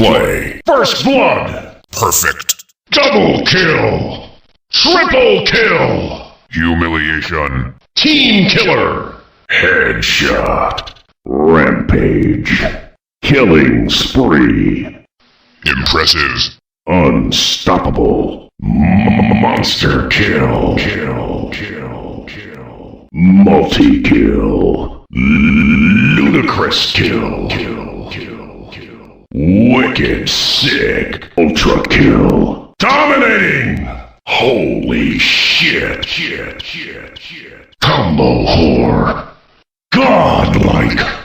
play. First blood. Perfect. Double kill. Triple kill. Humiliation. Team killer. Headshot. Rampage. Killing spree. Impressive. Unstoppable. Monster kill. Multi-kill. Ludicrous kill. Wicked sick. Ultra kill. Dominating. Holy shit. Combo whore. Godlike.